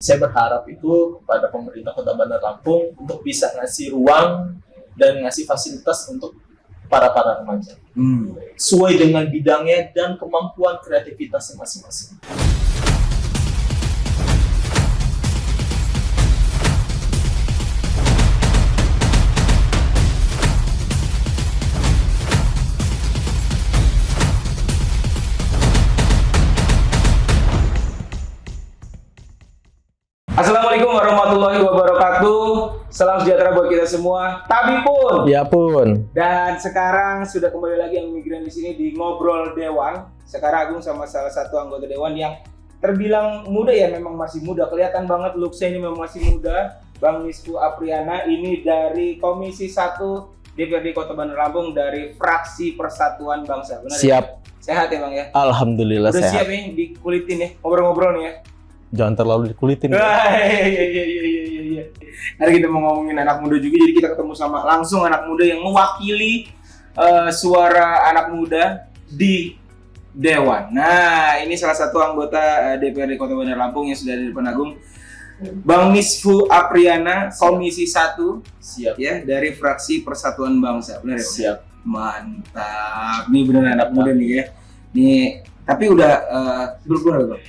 saya berharap itu kepada pemerintah Kota Bandar Lampung untuk bisa ngasih ruang dan ngasih fasilitas untuk para remaja sesuai dengan bidangnya dan kemampuan kreativitasnya masing-masing. Assalamualaikum warahmatullahi wabarakatuh. Salam sejahtera buat kita semua. Tabi pun. Ya pun. Dan sekarang sudah kembali lagi yang migran di sini di Ngobrol Dewan. Sekarang Agung sama salah satu anggota dewan yang terbilang muda ya, memang masih muda. Kelihatan banget looks-nya ini memang masih muda. Bang Misfu Apriana ini dari Komisi 1 DPRD Kota Bandar Lampung dari fraksi Persatuan Bangsa. Benar Siap. ya? Sehat ya Bang ya? Alhamdulillah Udah sehat. siap nih dikulitin ya, ngobrol-ngobrol nih ya. Jangan terlalu dikulitin. Iya. Hari kita mau ngomongin anak muda juga, jadi kita ketemu sama langsung anak muda yang mewakili suara anak muda di Dewan. Nah, ini salah satu anggota DPRD Kota Bandar Lampung yang sudah ada di depan Agung, Bang Misfu Apriana, Komisi 1, Siap ya, dari fraksi Persatuan Bangsa. Benar ya? siap. Mantap. Ini benar anak muda nih ya. Nih, tapi udah berkeluarga Bang?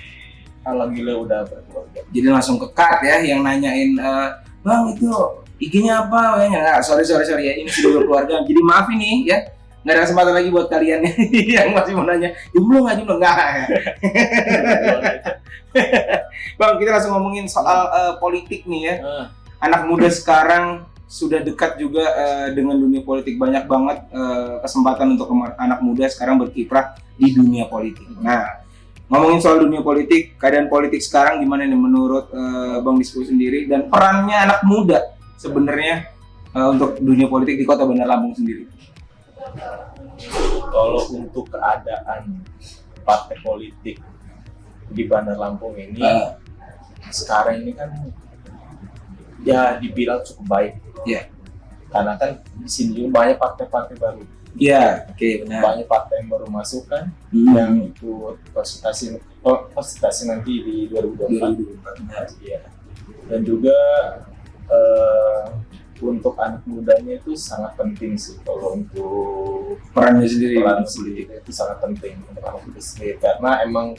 Alhamdulillah udah berkeluarga. Jadi langsung ke cut ya, yang nanyain Bang itu IG-nya apa? Nggak, sorry ya, ini sudah berkeluarga. Jadi maaf ini ya, nggak ada kesempatan lagi buat kalian yang masih mau nanya jomblo nggak ya. Bang, kita langsung ngomongin soal politik nih ya. Anak muda sekarang sudah dekat juga dengan dunia politik, banyak banget kesempatan untuk anak muda sekarang berkiprah di dunia politik. Nah, ngomongin soal dunia politik, keadaan politik sekarang gimana nih menurut Bang Misfu sendiri dan perannya anak muda sebenarnya untuk dunia politik di Kota Bandar Lampung sendiri? Kalau untuk keadaan partai politik di Bandar Lampung ini sekarang ini kan ya dibilang cukup baik. Iya. Karena kan di sini juga banyak partai-partai baru. Iya, oke, benar. Banyak partai yang baru masuk kan yang ikut konsultasi nanti di 2024. Iya. Dan juga untuk anak mudanya itu sangat penting sih kalau untuk Perannya sendiri. peran politik itu sangat penting untuk anak muda sendiri karena emang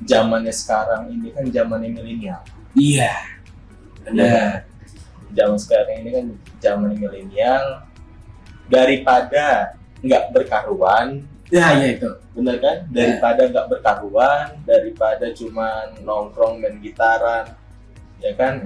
zamannya sekarang ini kan zamannya milenial. Iya. Benar. Zaman sekarang ini kan zaman milenial, daripada nggak berkaruan, Ya, itu. bener kan? Daripada nggak berkaruan, daripada cuma nongkrong main gitaran, ya kan?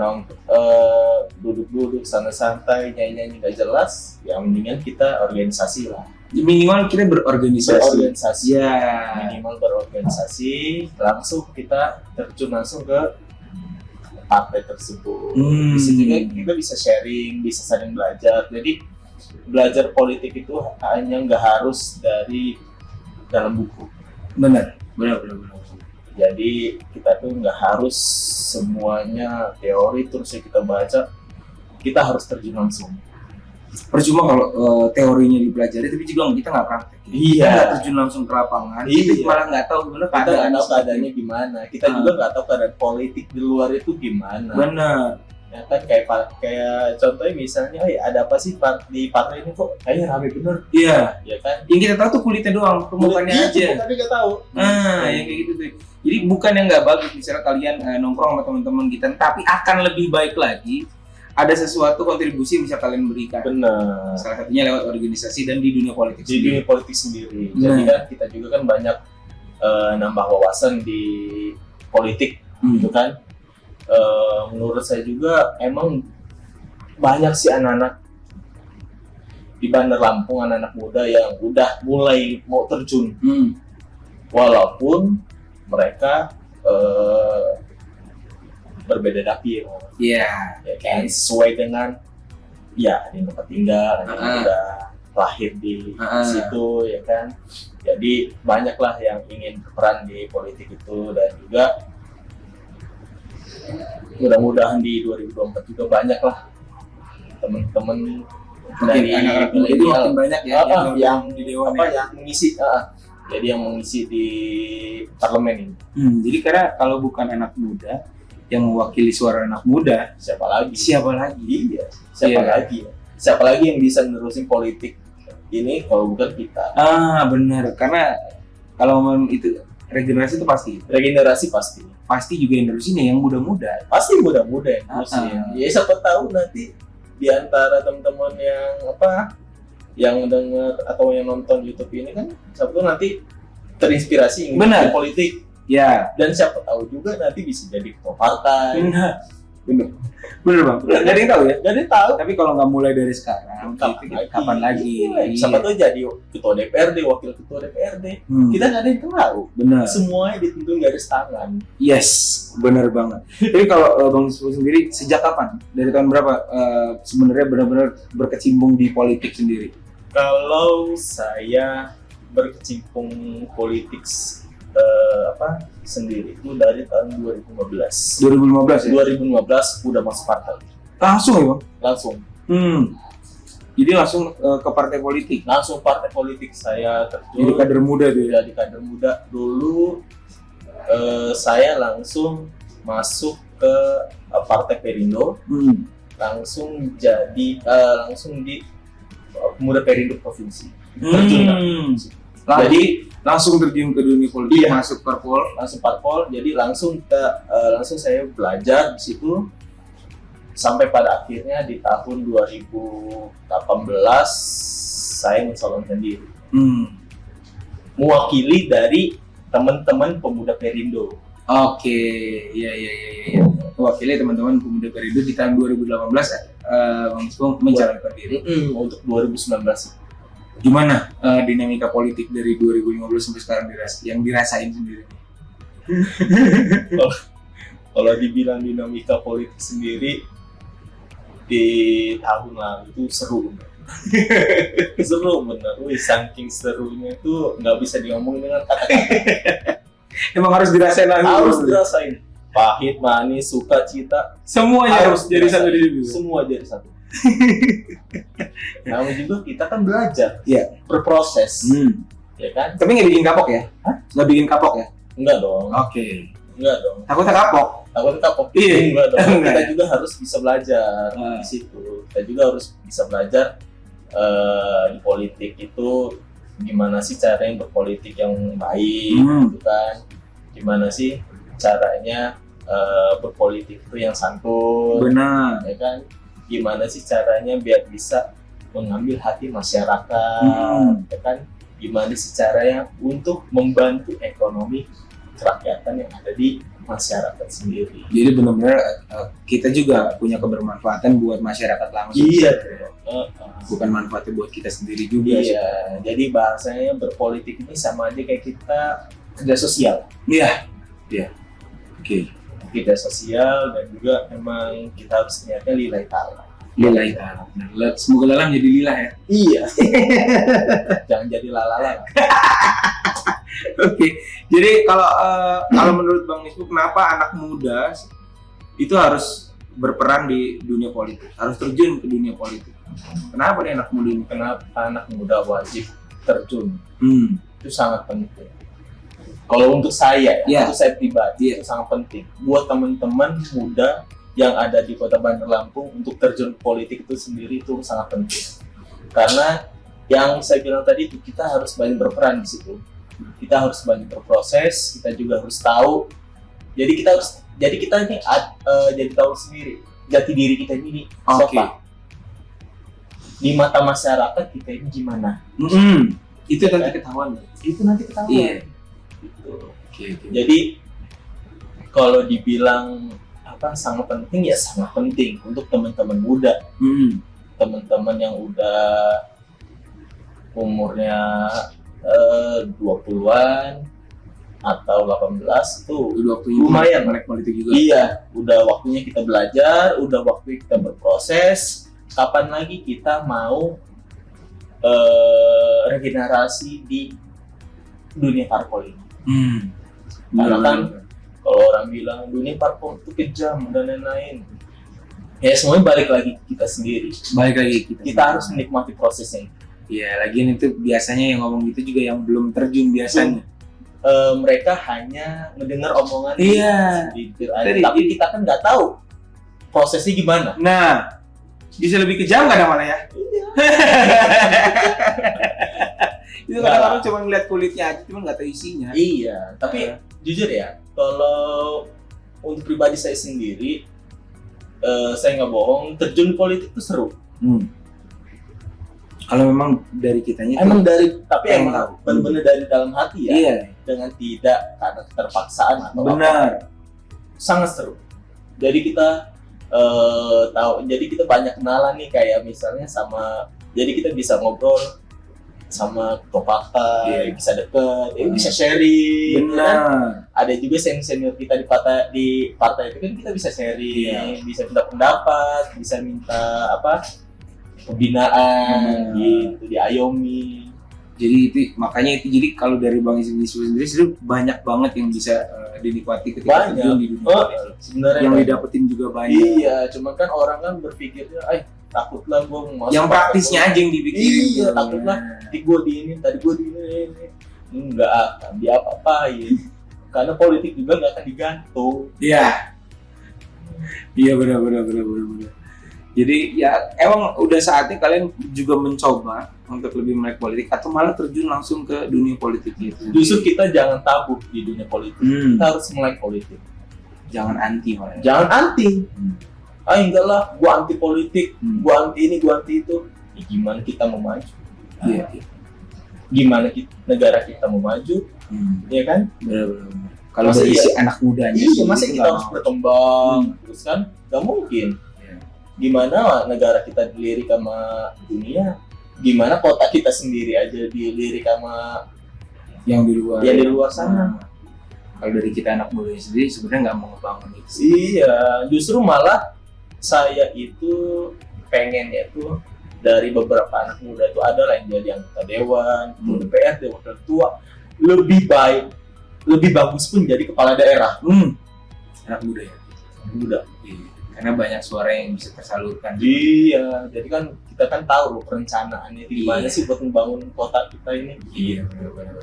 Duduk-duduk santai-santai nyanyi-nyanyi nggak jelas, ya mendingan kita organisasi lah. Minimal kita berorganisasi. Berorganisasi. Ya. Minimal berorganisasi, langsung kita terjun langsung ke partai tersebut. Di situ kita bisa sharing, bisa saling belajar. Jadi belajar politik itu hanya nggak harus dari dalam buku. Benar. Jadi kita tuh nggak harus semuanya teori terus yang kita baca. Kita harus terjun langsung. Percuma kalau teorinya dipelajari tapi juga kita nggak praktek. Iya. Kita nggak terjun langsung ke lapangan. Kita Iya. malah nggak tahu gimana Kita nggak tahu seperti keadaannya gimana. Kita juga nggak tahu keadaan politik di luar itu gimana. benar. Ya kan kayak contohnya misalnya, ada apa sih di partai ini kok kayaknya rame bener, Iya. ya kan? Yang kita tahu tuh kulitnya doang, permukaannya aja. Tapi nggak tahu. Nah, yang kayak gitu tuh. Jadi bukan yang nggak bagus misalnya kalian nongkrong sama teman-teman kita, tapi akan lebih baik lagi ada sesuatu kontribusi yang bisa kalian berikan. Benar. Salah satunya lewat organisasi dan di dunia politik Di dunia politik sendiri. Jadi kan kita juga kan banyak nambah wawasan di politik, gitu kan. Menurut saya juga emang banyak sih anak-anak di Bandar Lampung, anak-anak muda yang udah mulai mau terjun, walaupun mereka berbeda dapil, Iya. ya kan, sesuai dengan ya di tempat tinggal, yang udah lahir di situ, ya kan. Jadi banyaklah yang ingin berperan di politik itu, dan juga mudah-mudahan di 2024 juga banyaklah teman-teman dari anak-anak muda itu makin banyak ya yang di dewan yang mengisi jadi yang mengisi di parlemen ini. Jadi karena kalau bukan anak muda yang mewakili suara anak muda, Siapa lagi? siapa lagi? Iya, siapa Iya. lagi? Siapa lagi yang bisa nerusin politik ini kalau bukan kita? Benar, karena kalau ngomong itu regenerasi itu Regenerasi pasti juga yang nerusin ya yang muda-muda. pasti muda-muda yang nerusin. Ya siapa tahu nanti di antara teman-teman yang dengar atau yang nonton YouTube ini kan siapa tahu nanti terinspirasi ingin Benar. politik, Ya, dan siapa tahu juga nanti bisa jadi ketua partai. benar bang. Gak ada yang tahu ya. Jadi tahu Tapi kalau nggak mulai dari sekarang, kapan lagi? Iya. Siapa tahu jadi ketua DPRD, wakil ketua DPRD. Kita nggak ada yang tahu. Benar. Semuanya ditentuin garis tangan. Yes, benar banget. Jadi kalau Bang Ispo sendiri sejak kapan? Dari tahun berapa sebenarnya benar-benar berkecimpung di politik sendiri? Kalau saya berkecimpung politik sendiri itu dari tahun 2015. 2015 ya? 2015 udah masuk partai. Langsung ya Bang? Langsung Jadi langsung ke partai politik? partai politik saya terjun. Jadi kader muda tuh ya? Jadi kader muda. Dulu saya langsung masuk ke partai Perindo. Langsung di pemuda Perindo provinsi. Terjun lah. Jadi langsung terjun ke dunia politik, Iya. masuk parpol. langsung parpol, jadi langsung saya belajar di situ sampai pada akhirnya di tahun 2018 saya mencalonkan diri mewakili dari teman-teman pemuda Perindo. Oke, iya. Mewakili teman-teman pemuda Perindo di tahun 2018, Bang Ispo mencalonkan diri. Untuk 2019. Gimana dinamika politik dari 2015 sampai sekarang yang dirasain sendiri? Kalau dibilang dinamika politik sendiri di tahun lalu itu seru bener. Seru bener. Saking serunya itu nggak bisa diomongin dengan kata-kata. Emang harus dirasain lagi. Harus dirasain. Pahit, manis, suka, cita. Semuanya harus jadi dirasain. satu di situ. Semua jadi satu. Namun juga kita kan belajar, Iya. berproses, ya kan? Tapi nggak bikin kapok ya? Nggak bikin kapok ya? Enggak dong, Oke. enggak dong. Takutnya kapok. Takutnya kapok. Iya. Enggak dong. Enggak. Kita juga harus bisa belajar di situ. Kita juga harus bisa belajar di politik itu gimana sih caranya berpolitik yang baik, gitu kan? Gimana sih caranya berpolitik itu yang santun, Benar. ya kan? Gimana sih caranya biar bisa mengambil hati masyarakat, ya kan? Gimana sih caranya untuk membantu ekonomi kerakyatan yang ada di masyarakat sendiri. Jadi benar-benar kita juga punya kebermanfaatan buat masyarakat langsung. Iya. Bukan manfaatnya buat kita sendiri juga. Iya. Jadi bahasanya berpolitik ini sama aja kayak kita kerja sosial. Iya. Oke. Kerja sosial dan juga memang kita harus niatnya lillahi ta'ala. Lillahi ta'ala. Semoga lalang jadi lillah ya. Iya. Jangan jadi lalala. Oke. Jadi kalau menurut Bang Ispo, kenapa anak muda itu harus berperan di dunia politik, harus terjun ke dunia politik? Kenapa nih anak muda ini? Kenapa anak muda wajib terjun? Itu sangat penting. Kalau untuk saya, Iya. untuk saya pribadi, itu sangat penting. Buat teman-teman muda yang ada di Kota Bandar Lampung untuk terjun ke politik itu sendiri itu sangat penting. Karena yang saya bilang tadi itu kita harus banyak berperan di situ. Kita harus banyak berproses, kita juga harus tahu. Jadi kita ini jadi tahu sendiri jati diri kita ini siapa. Di mata masyarakat kita ini gimana? Itu nanti ketahuan. Itu nanti ketahuan. Iya. Gitu. Oke. Jadi kalau dibilang sangat penting ya sangat penting untuk teman-teman muda, teman-teman yang udah umurnya 20-an atau 18 itu Udah waktunya lumayan melek politik juga. Iya, udah waktunya kita belajar, udah waktunya kita berproses. Kapan lagi kita mau regenerasi di dunia parpol ini? Karena kan kalau orang bilang dunia parpol itu kejam dan lain-lain, ya semuanya balik lagi ke kita sendiri. Balik lagi Kita harus menikmati prosesnya itu. Iya, lagian itu biasanya yang ngomong gitu juga yang belum terjun biasanya. mereka hanya mendengar omongan Iya. Tadi- tapi kita kan nggak tahu prosesnya gimana. Nah, bisa lebih kejam nggak ada malah ya? Itu kadang-kadang cuma ngeliat kulitnya aja, cuma nggak tahu isinya. Iya, tapi jujur ya, kalau untuk pribadi saya sendiri, saya nggak bohong, terjun politik itu seru. Kalau memang dari kitanya Emang dari, tapi Pengen emang tahu. benar-benar dari dalam hati ya, iya, dengan tidak karena keterpaksaan atau apa. benar. Sangat seru. Jadi kita tahu, jadi kita banyak kenalan nih, kayak misalnya sama, jadi kita bisa ngobrol sama ketua partai, Iya. bisa deket, bisa sharing. kan? Benar. Ada juga senior kita di partai itu kan kita bisa sharing, Iya. bisa minta pendapat, bisa minta apa pembinaan gitu, diayomi. Jadi itu makanya itu, jadi kalau dari Bang Ismi sendiri itu banyak banget yang bisa dinikmati ketika Banyak. terjun di dunia politik. Sebenarnya Yang banyak. didapetin juga banyak. Iya, cuma kan orang kan berpikirnya, takutlah gue mau masuk Yang partai praktisnya politik. aja yang dipikirin. Iya, takutlah tadi gue di ini, tadi gue di ini. Enggak akan diapa-apain. Karena politik juga nggak akan digantung. Iya. Iya benar. Jadi ya emang udah saatnya kalian juga mencoba untuk lebih melek politik atau malah terjun langsung ke dunia politik itu. Justru kita jangan tabu di dunia politik. Kita harus melek politik. Jangan anti malah. Jangan anti. Enggak lah, gua anti politik, gua anti ini, gua anti itu. Ya, gimana kita mau maju? Iya. Gimana negara kita mau maju? Ya kan? Benar. Kalau Masa dari iya? si anak mudanya. Iya, masa itu kita nggak harus mau. berkembang terus kan? Gak mungkin. Iya. Gimana negara kita dilirik sama dunia? Gimana kota kita sendiri aja dilirik sama Yang di luar. yang di luar sana? Kalau dari kita anak muda sendiri sebenarnya nggak mau ngebangun itu. Iya, justru malah saya itu pengennya tuh dari beberapa anak muda itu adalah yang jadi anggota dewan, ketua DPRD, wakil ketua, lebih baik, lebih bagus pun jadi kepala daerah. Anak muda ya. Muda. Iya. Karena banyak suara yang bisa tersalurkan. Iya, jadi kan kita kan tahu loh perencanaannya itu gimana Iya. sih buat membangun kota kita ini. Iya, benar.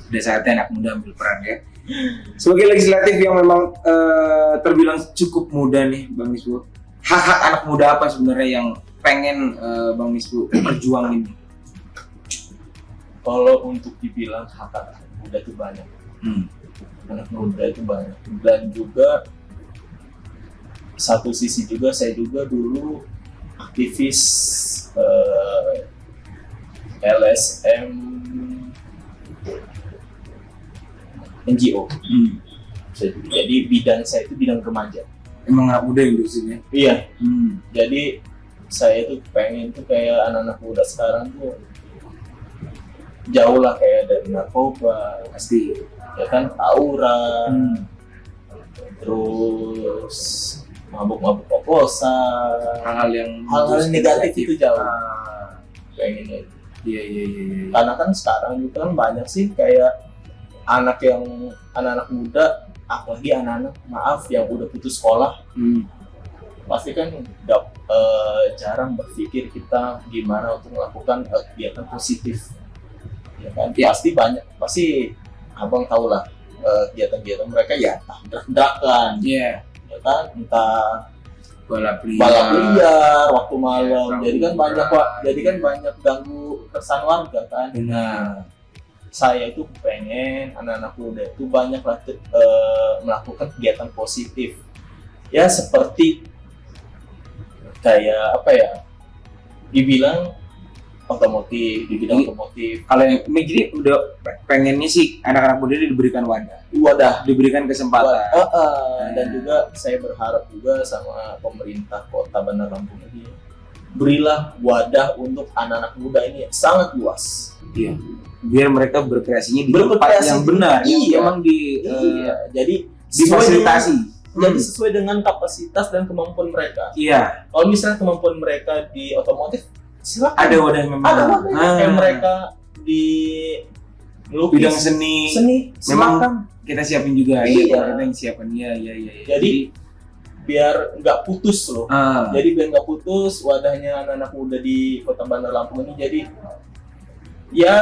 Sudah saatnya anak muda ambil peran ya. Sebagai legislatif yang memang terbilang cukup muda nih, Bang Misbu. Hak-hak anak muda apa sebenarnya yang pengen Bang Misbu perjuangin? Kalau untuk dibilang hak anak muda itu banyak. Anak muda itu banyak. Dan juga satu sisi juga saya juga dulu aktivis LSM NGO. Jadi bidang saya itu bidang remaja. Emang anak muda yang diurusin ya? Iya. Jadi saya tuh pengen tuh kayak anak-anak muda sekarang tuh jauh lah kayak dari narkoba, Pasti. ya kan, tawuran, terus mabuk-mabuk oplosan, Hal-hal yang negatif itu jauh. Pengennya itu. Iya. Karena kan sekarang juga kan banyak sih kayak anak-anak muda, apalagi anak-anak yang udah putus sekolah, pasti kan jarang berpikir kita gimana untuk melakukan kegiatan positif, ya kan? Ya. Pasti abang tahu lah kegiatan-kegiatan mereka ya entah drak-drakan, Iya. ya kan, entah Balap balap liar waktu malam, Ya, jadi kan banyak ganggu kesan warga kan. Benar. Saya itu pengen anak-anak muda itu banyak melakukan kegiatan positif, ya seperti kayak apa ya, dibilang otomotif, di bidang Jadi- otomotif, Kalau yang jadi udah pengennya sih anak-anak muda ini diberikan wadah. diberikan kesempatan. Dan juga saya berharap juga sama pemerintah Kota Bandar Lampung ini, berilah wadah untuk anak-anak muda ini sangat luas. Iya. Biar mereka berkreasinya di tempat Berkreasi. yang benar, yang Iya. memang Jadi difasilitasi. jadi sesuai dengan kapasitas dan kemampuan mereka. Iya. Kalau misalnya kemampuan mereka di otomotif, silakan. Ada wadah yang memang. Ada wadahnya. Kayak mereka di melukis, bidang seni. silakan. Memang kita siapin juga. Iya. Kita yang siapin. Iya. Jadi biar nggak putus loh. Ah, Jadi biar nggak putus wadahnya anak-anak muda di Kota Bandar Lampung ini. Jadi ya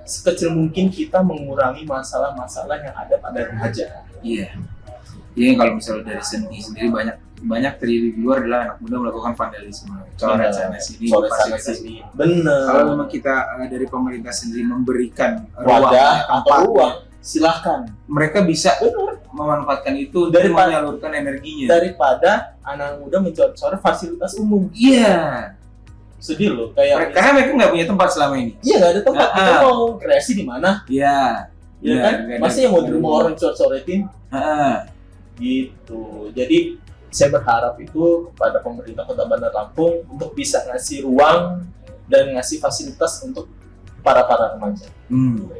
sekecil mungkin kita mengurangi masalah-masalah yang ada pada remaja. Iya. Jadi kalau misalnya dari sendiri banyak terjadi di luar adalah anak muda melakukan vandalisme, coret sana sini, Coret sana fasilitas. sini. Bener. Kalau memang kita dari pemerintah sendiri memberikan wadah tempat, atau ruang, silahkan. mereka bisa Bener. memanfaatkan itu untuk Daripada- menyalurkan energinya. Daripada anak muda mencoret-coret fasilitas umum. Iya. Sedih loh, kayak Karena mereka nggak punya tempat selama ini. iya nggak ada tempat. Kita Ah. mau kreasi di mana? Iya. Ya kan? Masa yang mau di rumah orang coret-coretin? Heeh. Gitu. Jadi saya berharap itu kepada pemerintah Kota Bandar Lampung untuk bisa ngasih ruang dan ngasih fasilitas untuk para remaja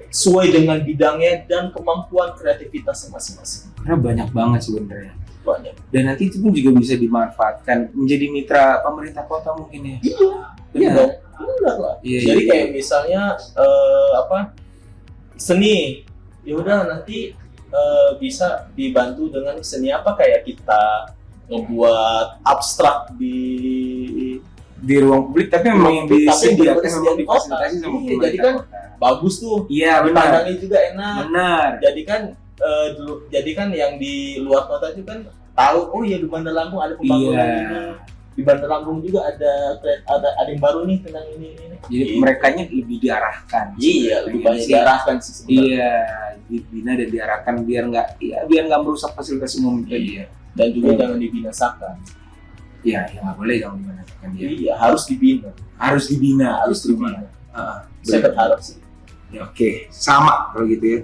sesuai dengan bidangnya dan kemampuan kreativitas masing-masing. Karena banyak banget sebenarnya. Banyak. Dan nanti itu pun juga bisa dimanfaatkan menjadi mitra pemerintah kota mungkin ya. Iya Benar. dong. Benar lah. Iya, Jadi iya. kayak misalnya seni, ya udah nanti bisa dibantu dengan seni apa, kayak kita ngebuat abstrak Di ruang publik tapi memang yang disediakan disediakan memang di kota. difasilitasi sama Iya, pemerintah jadi kan kota. bagus tuh. Iya benar. Dipandangnya juga enak. Benar. Jadi kan yang di luar kota itu kan tahu, oh iya di Bandar Lampung ada pembangunan Iya. ini. Di Bandar Lampung juga ada yang baru nih tentang ini. Jadi Gitu. merekanya lebih diarahkan. Iya, lebih banyak sih. diarahkan sih sebenarnya. Iya, dibina dan diarahkan biar nggak merusak fasilitas umum itu. Iya. Dan juga jangan dibinasakan. Iya, ya nggak boleh dong dibinasakan dia. Iya, harus dibina. Harus dibina, Harus dibina. Heeh. Saya berharap sih. Ya, oke, sama kalau gitu ya.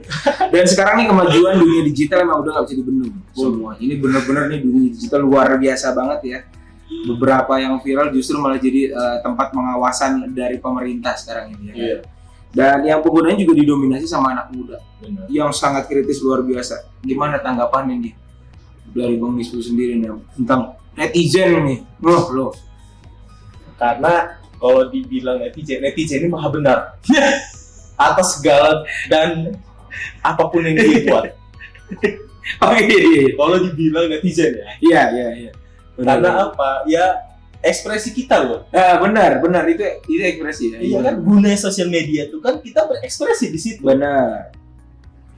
Dan sekarang nih kemajuan dunia digital emang udah nggak bisa dibendung semua. Ini bener-bener nih dunia digital luar biasa banget ya. Beberapa yang viral justru malah jadi tempat pengawasan dari pemerintah sekarang ini. Ya. Iya. Dan yang penggunanya juga didominasi sama anak muda Benar. yang sangat kritis luar biasa. Gimana tanggapannya nih dari Bang Misbu sendiri nih tentang netizen nih? Loh. Karena kalau dibilang netizen ini maha benar atas segala dan apapun yang dia buat. Oh iya. Kalau dibilang netizen ya. Iya. Karena apa? Ya ekspresi kita loh. Benar itu ekspresi ya. Iya kan, guna sosial media itu kan kita berekspresi di situ. Benar.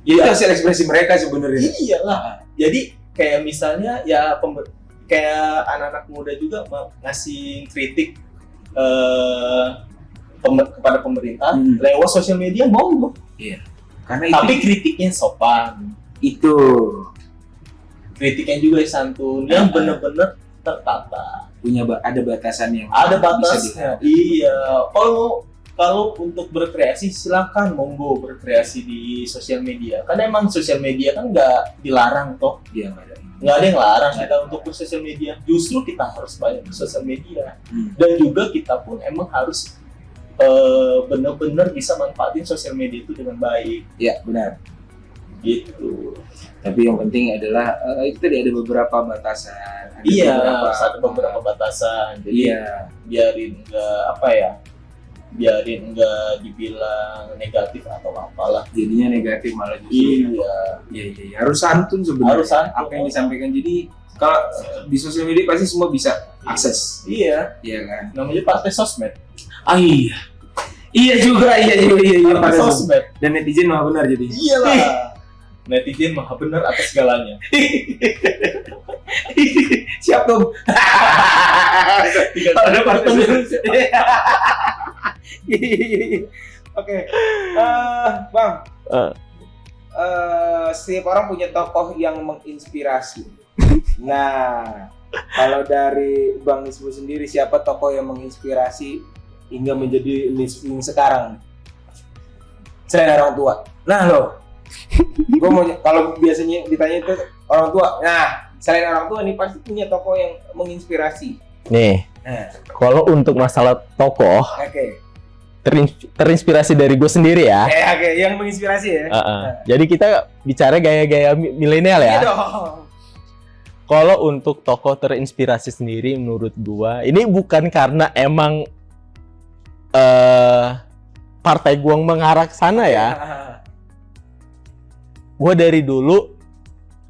Itu Iya. hasil ekspresi mereka sebenarnya. Iyalah. Jadi kayak misalnya ya kayak anak-anak muda juga ngasih kritik kepada pemerintah lewat sosial media monggo. Karena itu Tapi kritiknya sopan. itu Kritiknya juga santun yang benar-benar tertata. ada batasan yang Ada bisa batasnya. Iya. Kalau untuk berkreasi silakan monggo berkreasi di sosial media. Karena emang sosial media kan nggak dilarang toh. Iya, nggak ada. Nggak ada yang larang Nggak kita untuk bersosial media. Justru kita harus banyak bersosial media. Hmm. Dan juga kita pun emang harus benar-benar bisa manfaatin sosial media itu dengan baik. Iya, benar. Gitu. Tapi yang penting adalah itu tadi ada beberapa batasan. Ada beberapa batasan. Jadi Iya. biarin nggak dibilang negatif atau apalah. Jadinya negatif malah justru. Iya. Harus santun sebenarnya. Harus santun. Apa yang disampaikan. Jadi kalau di sosial media pasti semua bisa akses. Iya. Iya kan? Namanya partai sosmed. Ah iya. Iya juga. Partai Pada sosmed. dan netizen mah benar jadi. Iyalah. Netizen maha benar atas segalanya. Siap dong. Tidak Ada partai sosmed. Oke. Bang. Setiap orang punya tokoh yang menginspirasi. Nah, kalau dari Bang Nisbu sendiri, siapa tokoh yang menginspirasi hingga menjadi Nisbu sekarang? Selain orang tua. Nah loh, gue mau kalau biasanya ditanya itu orang tua. Nah, selain orang tua nih pasti punya tokoh yang menginspirasi. Nih, kalau untuk masalah tokoh, Oke. terinspirasi dari gue sendiri ya. Oke, yang menginspirasi ya. Jadi kita bicara gaya-gaya milenial ya. Iya dong. Kalau untuk tokoh terinspirasi sendiri menurut gua, ini bukan karena emang partai gua mengarah ke sana ya. Gua dari dulu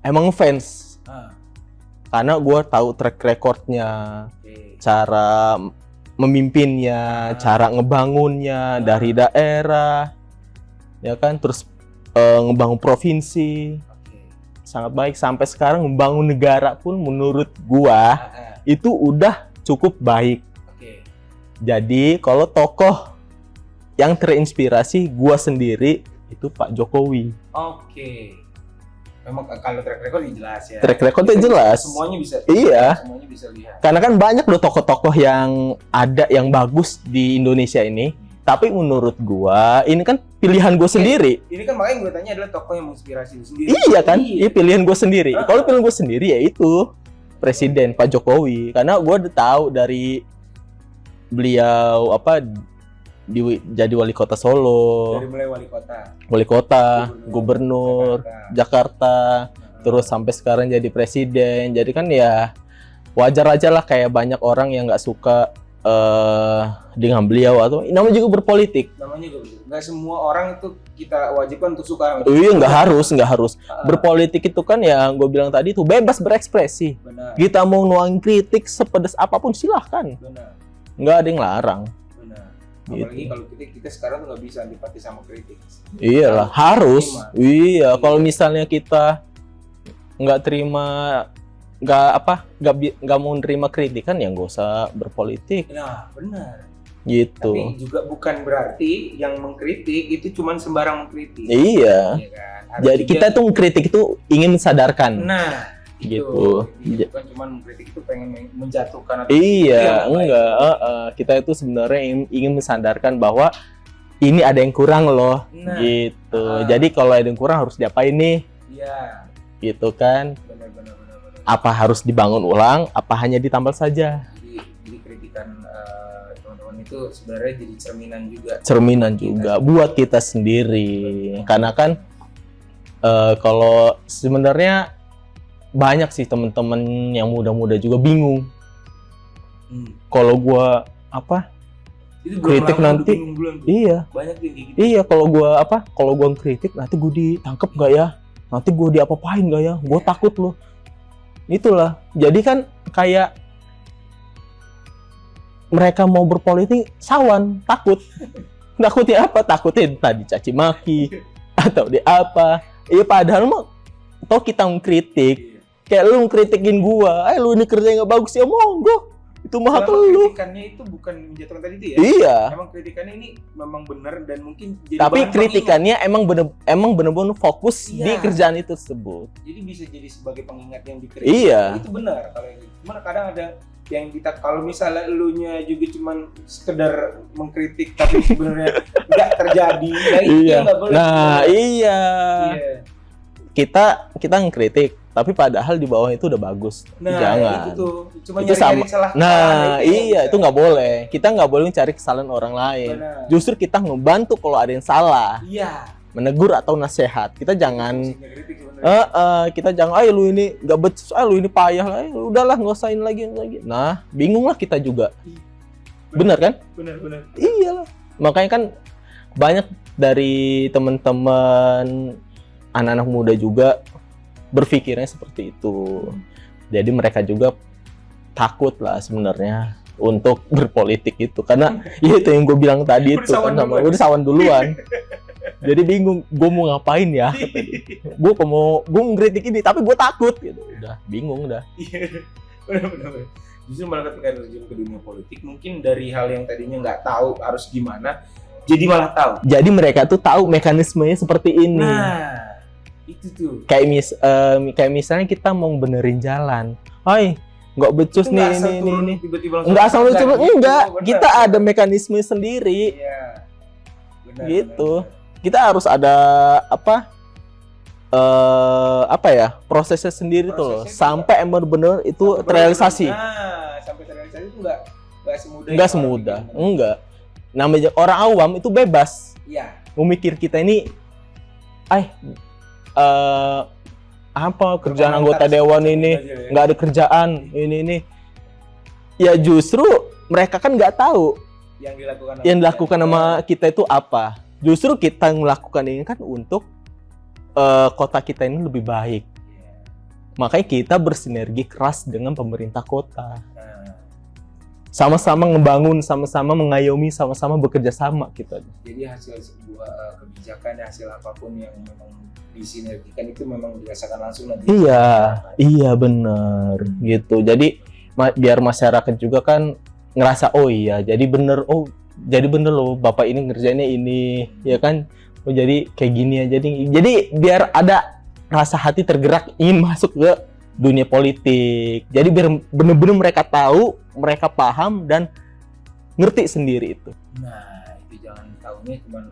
emang fans. Karena gua tahu track recordnya, cara memimpinnya, cara ngebangunnya dari daerah. ya kan, terus ngebangun provinsi sangat baik, sampai sekarang membangun negara pun menurut gua itu udah cukup baik. Jadi kalau tokoh yang terinspirasi gua sendiri itu Pak Jokowi. Memang kalau track record jelas ya. Track recordnya jelas. Semuanya bisa. Iya. Semuanya bisa lihat. Karena kan banyak loh tokoh-tokoh yang ada yang bagus di Indonesia ini. Tapi menurut gua ini kan pilihan gua sendiri. Ini kan makanya gue tanya adalah tokoh yang menginspirasi lu sendiri. Iya kan? Iya pilihan gua sendiri. Kalau pilihan gua sendiri ya itu Presiden Pak Jokowi. Karena gua udah tahu dari beliau jadi wali kota Solo. Dari mulai Wali kota, gubernur, Jakarta, terus sampai sekarang jadi presiden. Jadi kan ya wajar aja lah kayak banyak orang yang nggak suka dengan beliau, atau namanya juga berpolitik. Nggak semua orang itu kita wajibkan untuk suka. Iya, nggak harus. Berpolitik itu kan ya gue bilang tadi itu bebas berekspresi. Benar. Kita mau nuang kritik sepedas apapun silahkan. Benar. Nggak ada yang larang. Apalagi kalau kita sekarang tuh nggak bisa antipati sama kritik. Iyalah, harus. Iya, kalau misalnya kita nggak mau nerima kritikan ya nggak usah berpolitik. Nah, benar. Gitu. Tapi juga bukan berarti yang mengkritik itu cuma sembarang mengkritik. Iya. Kan? Jadi kita tuh mengkritik itu ingin mensadarkan. Nah, gitu. Bukan cuma mengkritik itu pengen menjatuhkan atau iya, enggak. Kita itu sebenarnya ingin mensadarkan bahwa ini ada yang kurang loh. Nah, gitu. Jadi kalau ada yang kurang harus diapain nih? Iya. Gitu kan? Benar. Apa harus dibangun ulang? Apa hanya ditambal saja? Jadi kritikan teman-teman itu sebenarnya jadi cerminan juga buat kita sendiri. Karena kan kalau sebenarnya banyak sih teman-teman yang muda-muda juga bingung. Kalau gua kritik nanti, iya. Banyak gitu. Iya, kalau gua kritik nanti gua ditangkap nggak ya? Nanti gua diapa-apain nggak ya? Gua takut loh. Itulah. Jadi kan kayak mereka mau berpolitik sawan, takut. Takutnya apa? Takutnya tadi caci maki atau di apa? Iya, padahal mah toh kita mengkritik. Kayak lu kritikin gua, lu ini kerjanya nggak bagus ya, monggo. Itu mah hak lu. Kritikannya itu bukan menjatuhkan tadi itu ya? Iya. Emang kritikannya ini memang benar dan mungkin jadi tapi kritikannya emang bener-bener fokus di kerjaan itu tersebut. Jadi bisa jadi sebagai pengingat yang dikritik. Iya. Itu benar kalau itu. Cuman kadang ada yang kita kalau misalnya elunya juga cuman sekedar mengkritik tapi sebenarnya nggak terjadi, ya itu nggak boleh. Nah, iya. Kita ngekritik, tapi padahal di bawah itu udah bagus. Nah, jangan. Itu tuh. Cuma itu sama. Itu nggak boleh. Kita nggak boleh mencari kesalahan orang lain. Benar. Justru kita ngebantu kalau ada yang salah. Iya. Menegur atau nasihat. Kita jangan. Kita jangan. Lu ini nggak becus. Lu ini payah lah. Udahlah, nggak usahin lagi. Nah, bingung lah kita juga. Benar kan? Benar. Iyalah. Makanya kan banyak dari teman-teman anak-anak muda juga berpikirnya seperti itu. Jadi mereka juga takut lah sebenarnya untuk berpolitik itu, karena ya itu yang gue bilang tadi itu kan, udah sawan duluan. Jadi bingung, gue mau ngapain ya? Gue mau ngkritik ini, tapi gue takut gitu. Udah bingung dah. Benar. Justru malah ketika terjun ke dunia politik, mungkin dari hal yang tadinya nggak tahu harus gimana, jadi malah tahu. Jadi mereka tuh tahu mekanismenya seperti ini. Nah, itu tuh. Kayak misalnya kita mau benerin jalan. Nggak becus nih ini. Nggak asal turun, enggak. Kita ada mekanisme sendiri. Iya. Benar, gitu. Kita harus ada prosesnya sendiri tuh loh, sampai benar-benar itu terrealisasi. Nah, sampai terrealisasi itu nggak semudah. Enggak. Namanya orang awam itu bebas. Iya. Memikir kita ini, kerjaan anggota dewan ini nggak ada kerjaan ini. Ya justru mereka kan nggak tahu yang dilakukan sama kita itu apa. Justru kita melakukan ini kan untuk kota kita ini lebih baik. Makanya kita bersinergi keras dengan pemerintah kota. sama-sama ngebangun, sama-sama mengayomi, sama-sama bekerja sama kita. Jadi hasil sebuah kebijakan, hasil apapun yang memang disinergikan itu memang dirasakan langsung nanti. Iya benar gitu. Jadi biar masyarakat juga kan ngerasa oh iya, jadi bener loh bapak ini ngerjainnya ini, ya kan? Oh jadi kayak gini ya. Jadi biar ada rasa hati tergerak ingin masuk ke dunia politik. Jadi biar bener-bener mereka tahu, mereka paham dan ngerti sendiri itu. Nah, itu jangan tahunya cuma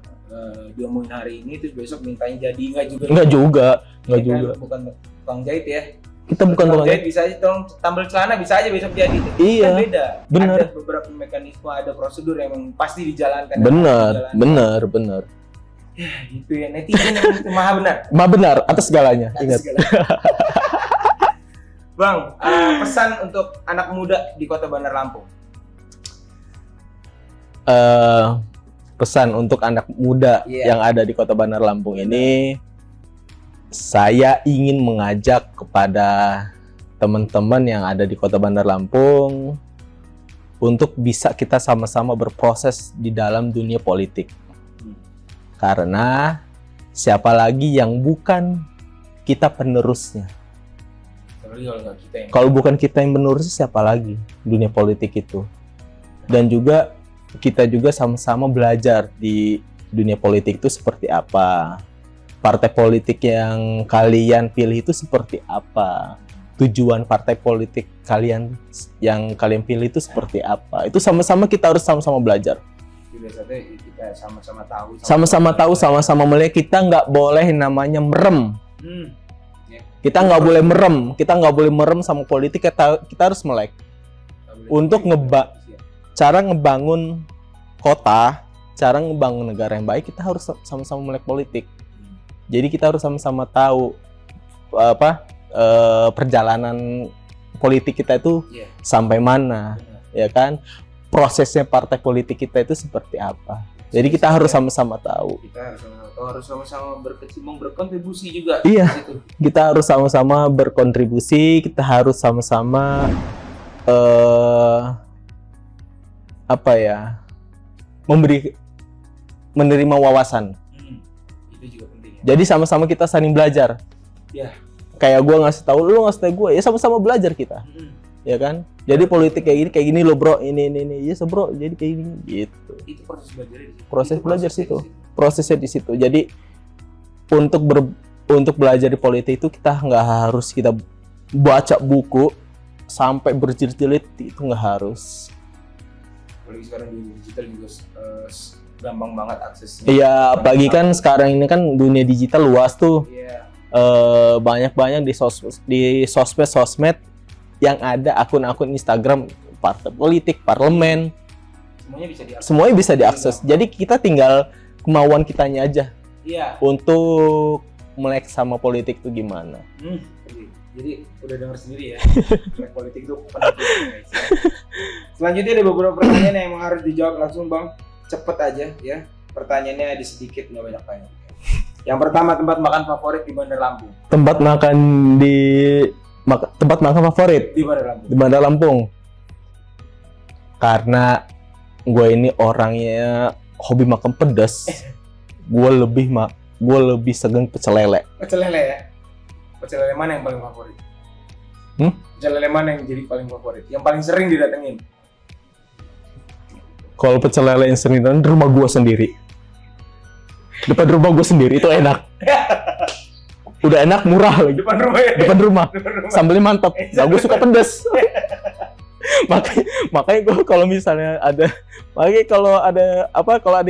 diomongin hari ini terus besok mintanya jadi enggak juga. Enggak juga. Bukan tukang jahit ya. Kita bukan tukang jahit. Bisa aja tolong tambal celana bisa aja besok jadi. Iya. Kan beda. Bener. Ada beberapa mekanisme, ada prosedur yang memang pasti dijalankan. Bener. Ya, gitu ya, netizen yang itu maha benar. Maha benar atas segalanya. Ingat. Bang, pesan untuk anak muda di Kota Bandar Lampung. Pesan untuk anak muda yang ada di Kota Bandar Lampung ini, saya ingin mengajak kepada teman-teman yang ada di Kota Bandar Lampung untuk bisa kita sama-sama berproses di dalam dunia politik. Karena siapa lagi yang bukan kita penerusnya? Kalau bukan kita yang penerusnya, siapa lagi dunia politik itu? Dan juga kita juga sama-sama belajar di dunia politik itu seperti apa. Partai politik yang kalian pilih itu seperti apa. Tujuan partai politik kalian yang kalian pilih itu seperti apa. Itu sama-sama kita harus sama-sama belajar. Biasanya kita sama-sama tahu. Sama-sama melihat. Kita nggak boleh namanya merem. Kita nggak boleh merem sama politik. Kita harus melek. Untuk cara ngebangun kota, cara ngebangun negara yang baik, kita harus sama-sama melek politik. Jadi kita harus sama-sama tahu perjalanan politik kita itu sampai mana, ya kan? Prosesnya partai politik kita itu seperti apa. Jadi kita harus sama-sama tahu. Kita harus sama-sama berkontribusi juga. Iya. Kita harus sama-sama berkontribusi. Kita harus sama-sama menerima wawasan. Itu juga penting. Jadi sama-sama kita saling belajar. Ya. Kayak gue ngasih tahu, lu ngasih tahu gue, ya sama-sama belajar kita. Ya kan? Jadi politik kayak gini lo bro, ini yes bro, jadi kayak gini gitu. Itu proses belajarnya di situ. Prosesnya di situ. Jadi untuk belajar di politik itu kita nggak harus kita baca buku sampai berjilid-jilid, itu nggak harus. Apalagi sekarang di digital juga gampang banget aksesnya. Iya, apalagi kan sekarang ini kan dunia digital luas tuh. Iya. Banyak di sosmed yang ada akun-akun Instagram partai politik, parlemen, semuanya bisa diakses. Jadi kita tinggal kemauan kitanya aja. Iya. Untuk melek sama politik itu gimana. Jadi udah dengar sendiri ya, melek politik itu penting. Selanjutnya ada beberapa pertanyaan yang harus dijawab langsung Bang, cepet aja ya. Pertanyaannya ada sedikit, nggak banyak-banyak. Yang pertama, tempat makan favorit di Bandar Lampung. Tempat makan favorit di Bandar Lampung. Karena gue ini orangnya hobi makan pedas. Gue lebih segen pecel lele. Pecel lele ya. Pecel lele mana yang paling favorit? Pecel lele mana yang jadi paling favorit? Yang paling sering didatengin? Kalau pecel lele yang sering datengin, rumah gue sendiri. Depan rumah gue sendiri itu enak. Udah enak, murah lagi. Depan rumah. Sambelnya mantap. Nah, gue suka pedas. makanya gue kalau misalnya ada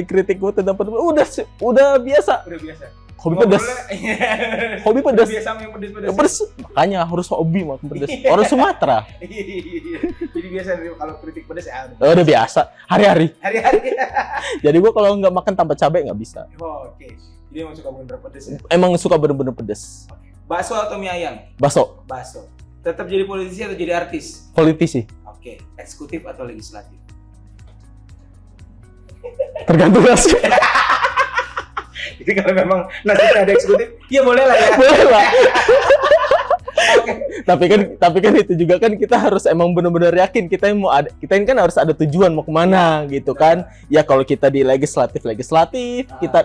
kritik gue tentang pedas, udah biasa. Hobi pedas. Hobi pedas. Pedas. Makanya harus hobi makan pedas. Orang Sumatera. Jadi biasa kalau kritik pedas ya. Udah biasa. Hari-hari. Jadi gue kalau nggak makan tanpa cabai nggak bisa. Oke. Jadi emang suka bener-bener pedas ya? Emang suka bener-bener pedas. Bakso atau mie ayam? Bakso. Tetap jadi politisi atau jadi artis? Politisi. Oke. Eksekutif atau legislatif? Tergantung nasib. Jadi kalau memang nasibnya ada eksekutif, ya boleh lah ya. Boleh lah. Tapi kan itu juga kan kita harus emang benar-benar yakin kita yang mau ada, kita ini kan harus ada tujuan mau kemana gitu kan. Ya kalau kita di legislatif, kita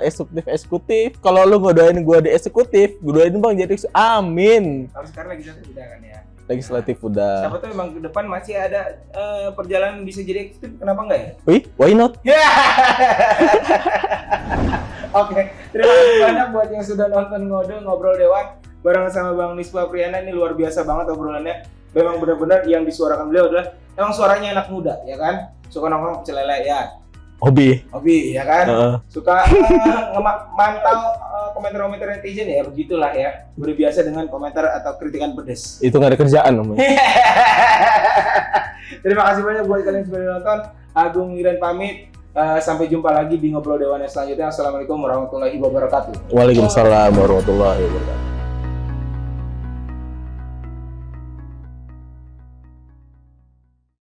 eksekutif. Kalau lu ngodoin gua di eksekutif, gua doain Bang jadi amin. Tapi sekarang legislatif udah kan ya. Legislatif udah. Siapa tahu emang ke depan masih ada perjalanan bisa jadi eksekutif, kenapa enggak ya? Wih, why not? Oke, terima kasih banyak buat yang sudah nonton Ngobrol Dewan bareng sama Bang Nispa Priyana. Ini luar biasa banget obrolannya. Memang benar-benar yang disuarakan beliau adalah emang suaranya anak muda, ya kan? Suka nongkrong pecel lele ya. Hobi, ya kan? Suka mantau komentar-komentar netizen ya, begitulah ya. Udah biasa dengan komentar atau kritikan pedes. Itu nggak ada kerjaan namanya. Terima kasih banyak buat kalian yang sudah nonton. Agung Iren pamit. Sampai jumpa lagi di Ngobrol Dewan yang selanjutnya. Assalamualaikum warahmatullahi wabarakatuh. Waalaikumsalam warahmatullahi wabarakatuh.